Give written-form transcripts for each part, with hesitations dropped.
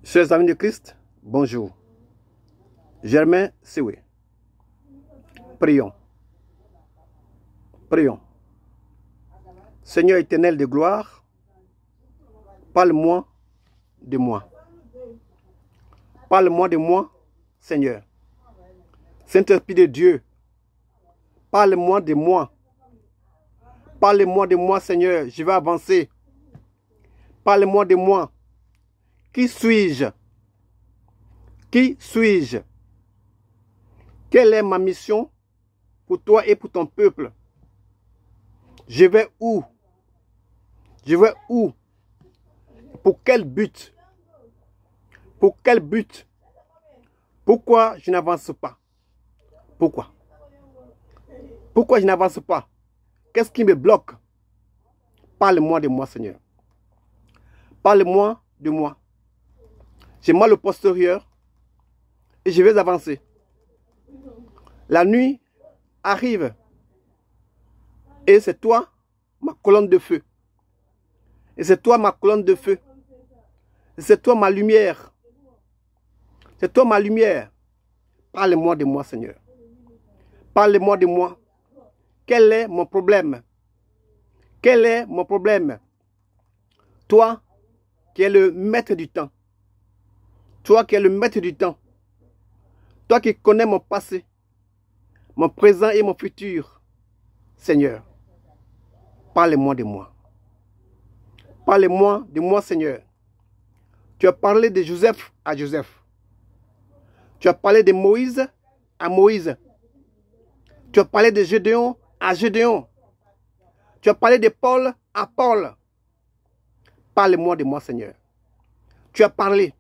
Chers amis de Christ, bonjour. Germain Sewe. Prions. Prions. Seigneur éternel de gloire, parle-moi de moi. Parle-moi de moi, Seigneur. Saint-Esprit de Dieu, parle-moi de moi. Parle-moi de moi, Seigneur. Je vais avancer. Parle-moi de moi. Qui suis-je? Qui suis-je? Quelle est ma mission pour toi et pour ton peuple? Je vais où? Je vais où? Pour quel but? Pour quel but? Pourquoi je n'avance pas? Pourquoi? Pourquoi je n'avance pas? Qu'est-ce qui me bloque? Parle-moi de moi, Seigneur. Parle-moi de moi. J'ai mal au postérieur et je vais avancer. La nuit arrive et c'est toi ma colonne de feu. Et c'est toi ma colonne de feu. Et c'est toi ma lumière. C'est toi ma lumière. Parle-moi de moi, Seigneur. Parle-moi de moi. Quel est mon problème? Quel est mon problème? Toi qui es le maître du temps. Toi qui es le maître du temps. Toi qui connais mon passé, mon présent et mon futur. Seigneur, parle-moi de moi. Parle-moi de moi, Seigneur. Tu as parlé de Joseph à Joseph. Tu as parlé de Moïse à Moïse. Tu as parlé de Gédéon à Gédéon. Tu as parlé de Paul à Paul. Parle-moi de moi, Seigneur. Tu as parlé.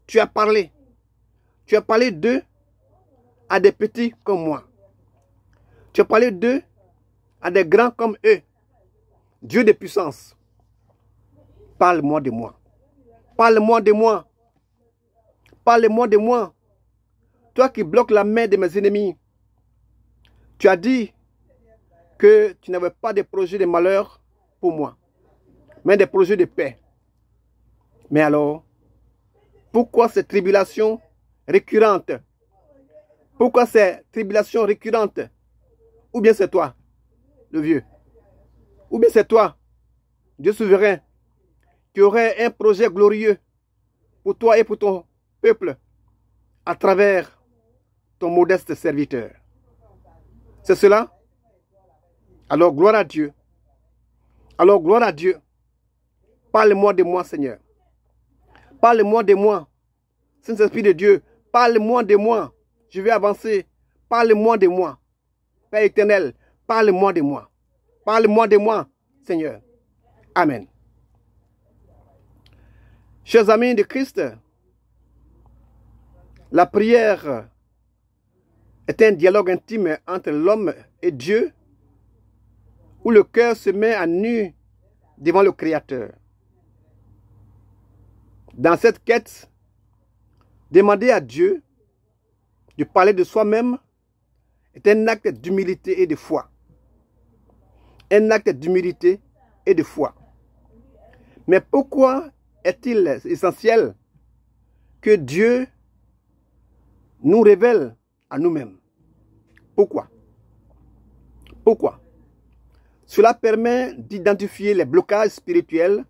Tu as parlé. Tu as parlé d'eux à des petits comme moi. Tu as parlé d'eux à des grands comme eux. Dieu de puissance. Parle-moi de moi. Parle-moi de moi. Parle-moi de moi. Toi qui bloques la main de mes ennemis. Tu as dit que tu n'avais pas de projet de malheur pour moi, mais des projets de paix. Mais alors, pourquoi ces tribulations récurrentes? Pourquoi ces tribulations récurrentes? Ou bien c'est toi, le vieux? Ou bien c'est toi, Dieu souverain, qui aurait un projet glorieux pour toi et pour ton peuple à travers ton modeste serviteur? C'est cela? Alors gloire à Dieu. Alors gloire à Dieu. Parle-moi de moi, Seigneur. Parle-moi de moi. Saint-Esprit de Dieu, parle-moi de moi. Je vais avancer. Parle-moi de moi. Père éternel, parle-moi de moi. Parle-moi de moi, Seigneur. Amen. Chers amis de Christ, la prière est un dialogue intime entre l'homme et Dieu, où le cœur se met à nu devant le Créateur. Dans cette quête, demander à Dieu de parler de soi-même est un acte d'humilité et de foi. Un acte d'humilité et de foi. Mais pourquoi est-il essentiel que Dieu nous révèle à nous-mêmes? Pourquoi? Pourquoi? Cela permet d'identifier les blocages spirituels,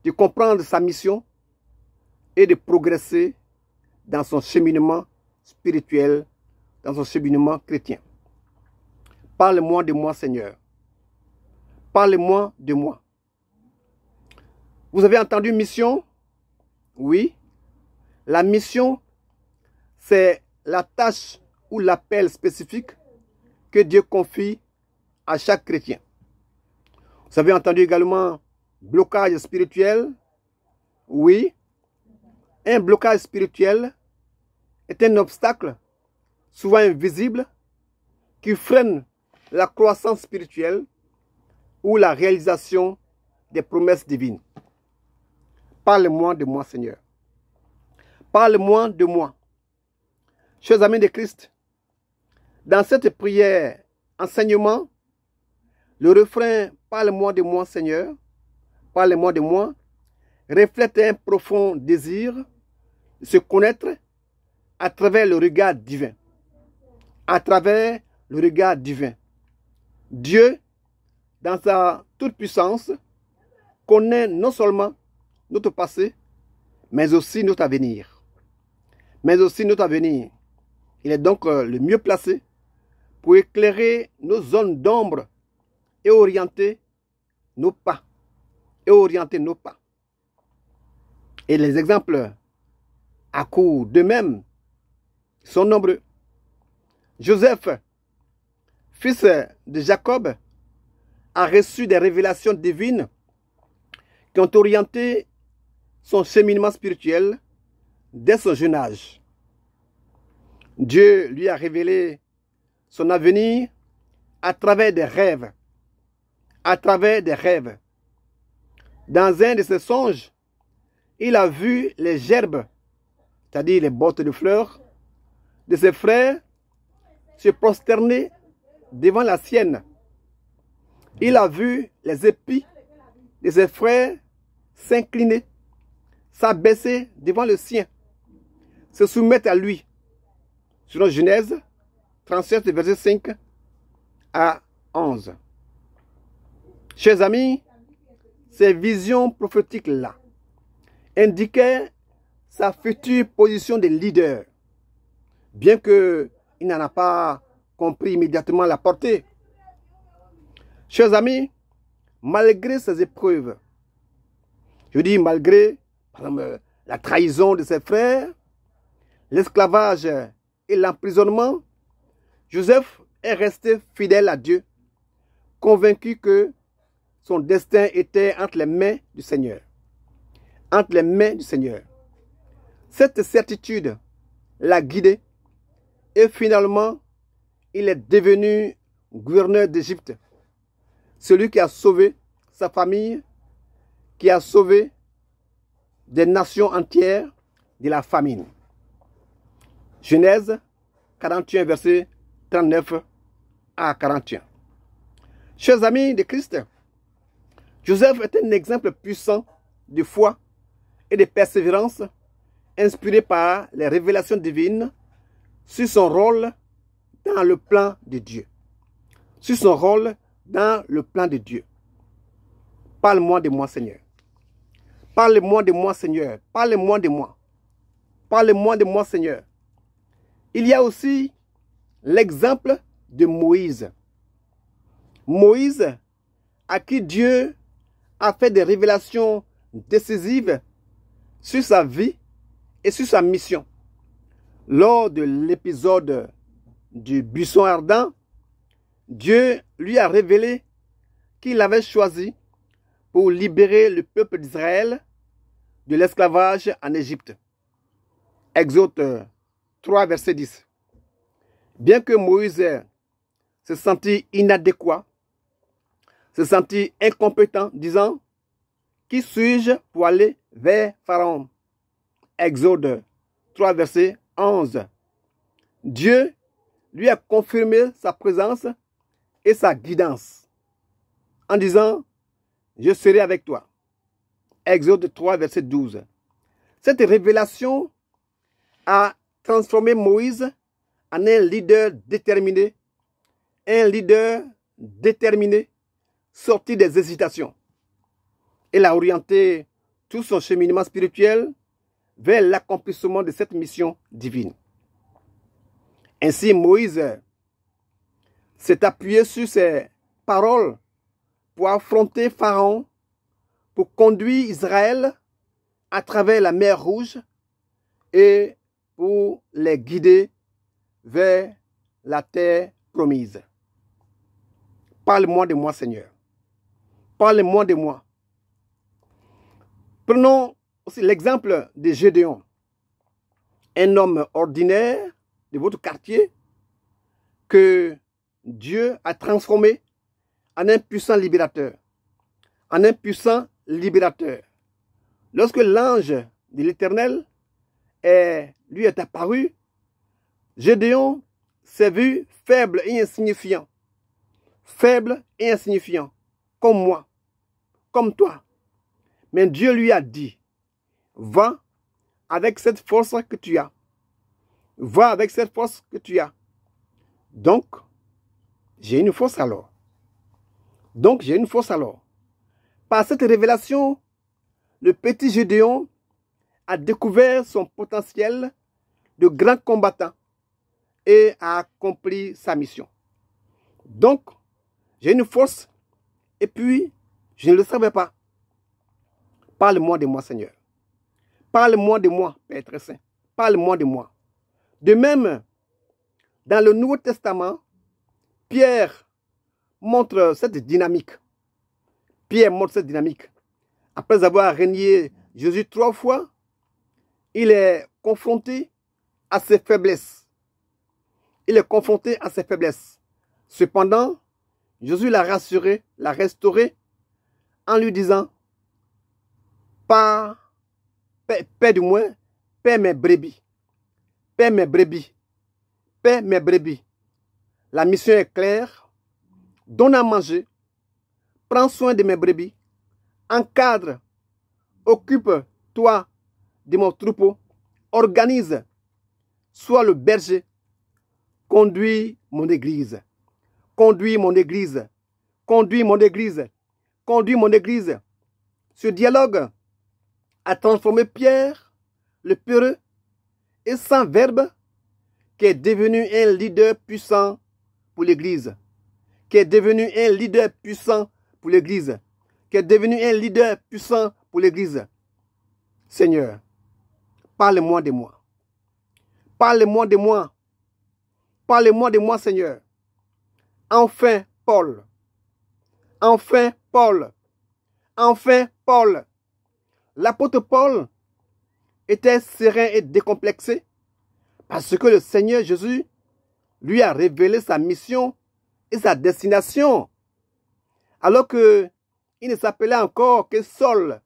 de comprendre sa mission et de progresser dans son cheminement spirituel, dans son cheminement chrétien. Parle-moi de moi, Seigneur. Parle-moi de moi. Vous avez entendu mission? Oui. La mission, c'est la tâche ou l'appel spécifique que Dieu confie à chaque chrétien. Vous avez entendu également blocage spirituel? Oui. Un blocage spirituel est un obstacle, souvent invisible, qui freine la croissance spirituelle ou la réalisation des promesses divines. Parle-moi de moi, Seigneur. Parle-moi de moi. Chers amis de Christ, dans cette prière, enseignement, le refrain « Parle-moi de moi, Seigneur », « Parle-moi de moi » reflète un profond désir de se connaître à travers le regard divin. À travers le regard divin. Dieu, dans sa toute-puissance, connaît non seulement notre passé, mais aussi notre avenir. Mais aussi notre avenir. Il est donc le mieux placé pour éclairer nos zones d'ombre et orienter nos pas. Et les exemples à court d'eux-mêmes sont nombreux. Joseph, fils de Jacob, a reçu des révélations divines qui ont orienté son cheminement spirituel dès son jeune âge. Dieu lui a révélé son avenir à travers des rêves. À travers des rêves. Dans un de ses songes, il a vu les gerbes, c'est-à-dire les bottes de fleurs, de ses frères se prosterner devant la sienne. Il a vu les épis de ses frères s'incliner, s'abaisser devant le sien, se soumettre à lui. Selon Genèse 37, verset 5 à 11. Chers amis, ces visions prophétiques-là indiquaient sa future position de leader, bien qu'il n'en a pas compris immédiatement la portée. Chers amis, malgré ces épreuves, je dis malgré par exemple, la trahison de ses frères, l'esclavage et l'emprisonnement, Joseph est resté fidèle à Dieu, convaincu que son destin était entre les mains du Seigneur. Entre les mains du Seigneur. Cette certitude l'a guidé et finalement, il est devenu gouverneur d'Égypte. Celui qui a sauvé sa famille, qui a sauvé des nations entières de la famine. Genèse 41, verset 39 à 41. Chers amis de Christ, Joseph est un exemple puissant de foi et de persévérance inspiré par les révélations divines sur son rôle dans le plan de Dieu. Sur son rôle dans le plan de Dieu. Parle-moi de moi, Seigneur. Parle-moi de moi, Seigneur. Parle-moi de moi. Parle-moi de moi, Seigneur. Il y a aussi l'exemple de Moïse. Moïse, à qui Dieu a fait des révélations décisives sur sa vie et sur sa mission. Lors de l'épisode du buisson ardent, Dieu lui a révélé qu'il avait choisi pour libérer le peuple d'Israël de l'esclavage en Égypte. Exode 3, verset 10. Bien que Moïse se sentit inadéquat, se sentit incompétent, disant « Qui suis-je pour aller vers Pharaon ?» Exode 3, verset 11. Dieu lui a confirmé sa présence et sa guidance en disant « Je serai avec toi ». Exode 3, verset 12. Cette révélation a transformé Moïse en un leader déterminé, sorti des hésitations. Il a orienté tout son cheminement spirituel vers l'accomplissement de cette mission divine. Ainsi, Moïse s'est appuyé sur ses paroles pour affronter Pharaon, pour conduire Israël à travers la mer Rouge et pour les guider vers la terre promise. Parle-moi de moi, Seigneur. Parle-moi de moi. Prenons aussi l'exemple de Gédéon, un homme ordinaire de votre quartier que Dieu a transformé en un puissant libérateur. En un puissant libérateur. Lorsque l'ange de l'Éternel lui est apparu, Gédéon s'est vu faible et insignifiant. Faible et insignifiant, comme moi, comme toi. Mais Dieu lui a dit, va avec cette force que tu as. Va avec cette force que tu as. Donc, j'ai une force alors. Par cette révélation, le petit Gédéon a découvert son potentiel de grand combattant et a accompli sa mission. Donc, j'ai une force et puis, je ne le savais pas. Parle-moi de moi, Seigneur. Parle-moi de moi, Père très saint. Parle-moi de moi. De même, dans le Nouveau Testament, Pierre montre cette dynamique. Après avoir régné Jésus 3 fois, il est confronté à ses faiblesses. Cependant, Jésus l'a rassuré, l'a restauré en lui disant, paie mes brebis. La mission est claire. Donne à manger. Prends soin de mes brebis. Encadre. Occupe-toi de mon troupeau. Organise. Sois le berger. Conduis mon église. Ce dialogue a transformé Pierre, le peureux et sans verbe, qui est devenu un leader puissant pour l'Église. Seigneur, parle-moi de moi. Parle-moi de moi, Seigneur. Enfin, Paul. L'apôtre Paul était serein et décomplexé parce que le Seigneur Jésus lui a révélé sa mission et sa destination. Alors qu'il ne s'appelait encore que Saul.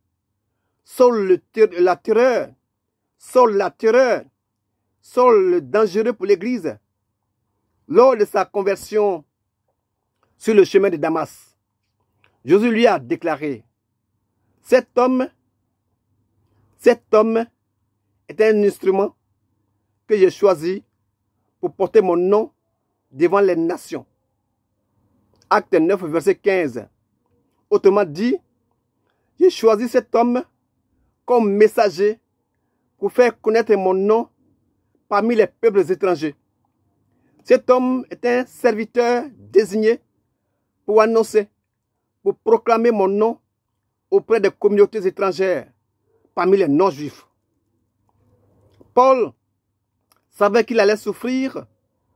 Saul la terreur. Saul le dangereux pour l'Église. Lors de sa conversion sur le chemin de Damas, Jésus lui a déclaré, cet homme est un instrument que j'ai choisi pour porter mon nom devant les nations. Acte 9, verset 15. Autrement dit, j'ai choisi cet homme comme messager pour faire connaître mon nom parmi les peuples étrangers. Cet homme est un serviteur désigné pour annoncer, pour proclamer mon nom auprès des communautés étrangères parmi les non-juifs. Paul savait qu'il allait souffrir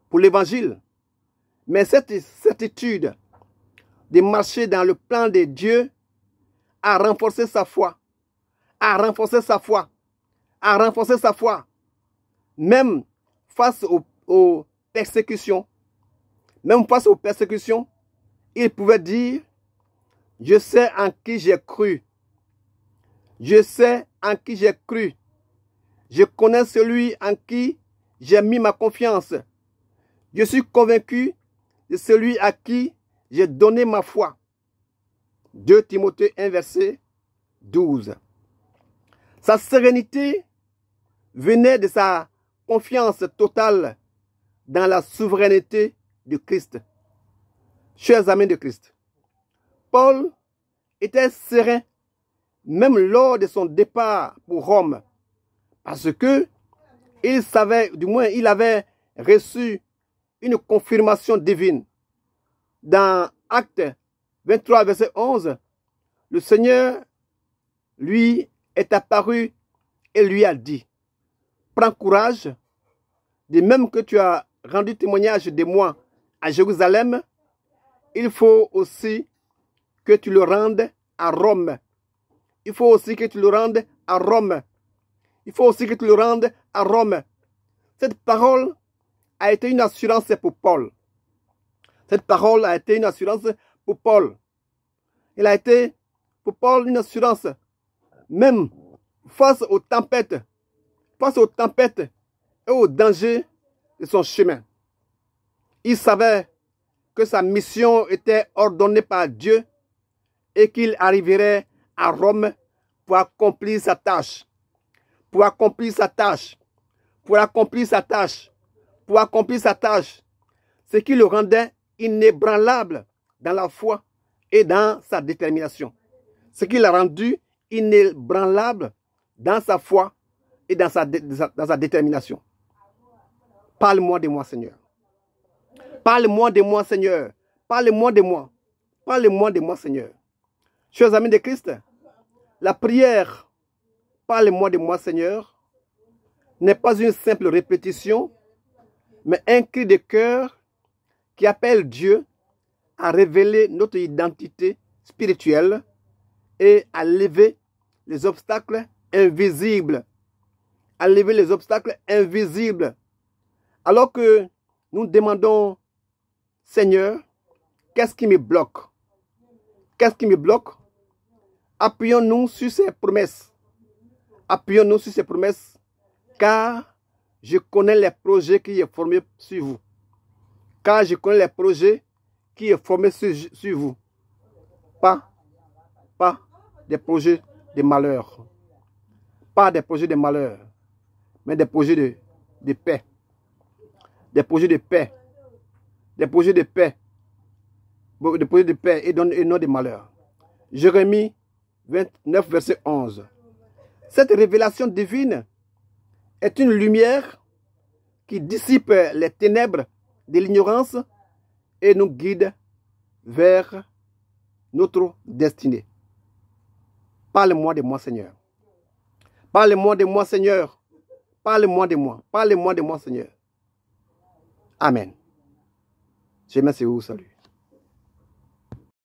pour l'évangile, mais cette certitude de marcher dans le plan de Dieu a renforcé sa foi, même face aux persécutions. Il pouvait dire, je sais en qui j'ai cru. Je connais celui en qui j'ai mis ma confiance. Je suis convaincu de celui à qui j'ai donné ma foi. 2 Timothée 1, verset 12. Sa sérénité venait de sa confiance totale dans la souveraineté de Christ. Chers amis de Christ, Paul était serein même lors de son départ pour Rome, parce que il savait, du moins il avait reçu une confirmation divine. Dans Acte 23, verset 11, le Seigneur lui est apparu et lui a dit, prends courage, de même que tu as rendu témoignage de moi à Jérusalem, il faut aussi que tu le rendes à Rome. Cette parole a été une assurance pour Paul. Il a été pour Paul une assurance, même face aux tempêtes et aux dangers de son chemin. Il savait que sa mission était ordonnée par Dieu et qu'il arriverait à Rome pour accomplir sa tâche. Pour accomplir sa tâche. Pour accomplir sa tâche. Pour accomplir sa tâche. Ce qui le rendait inébranlable dans la foi et dans sa détermination. Ce qui l'a rendu inébranlable dans sa foi et dans sa détermination. Parle-moi de moi, Seigneur. Parle-moi de moi, Seigneur. Parle-moi de moi. Parle-moi de moi, Seigneur. Chers amis de Christ, la prière, parle-moi de moi, Seigneur, n'est pas une simple répétition, mais un cri de cœur qui appelle Dieu à révéler notre identité spirituelle et à lever les obstacles invisibles. À lever les obstacles invisibles. Alors que nous demandons, Seigneur, qu'est-ce qui me bloque? Qu'est-ce qui me bloque? Appuyons-nous sur ces promesses. Appuyons-nous sur ces promesses, car je connais les projets qui sont formés sur vous. Car je connais les projets qui sont formés sur vous. Pas des projets de malheur. Pas des projets de malheur, mais des projets de paix. Des projets de paix. Des projets de paix. Des projets de paix et non de malheur. Jérémie 29, verset 11. Cette révélation divine est une lumière qui dissipe les ténèbres de l'ignorance et nous guide vers notre destinée. Parle-moi de moi, Seigneur. Parle-moi de moi, Seigneur. Parle-moi de moi. Parle-moi de moi, Seigneur. Amen. Je vous salue.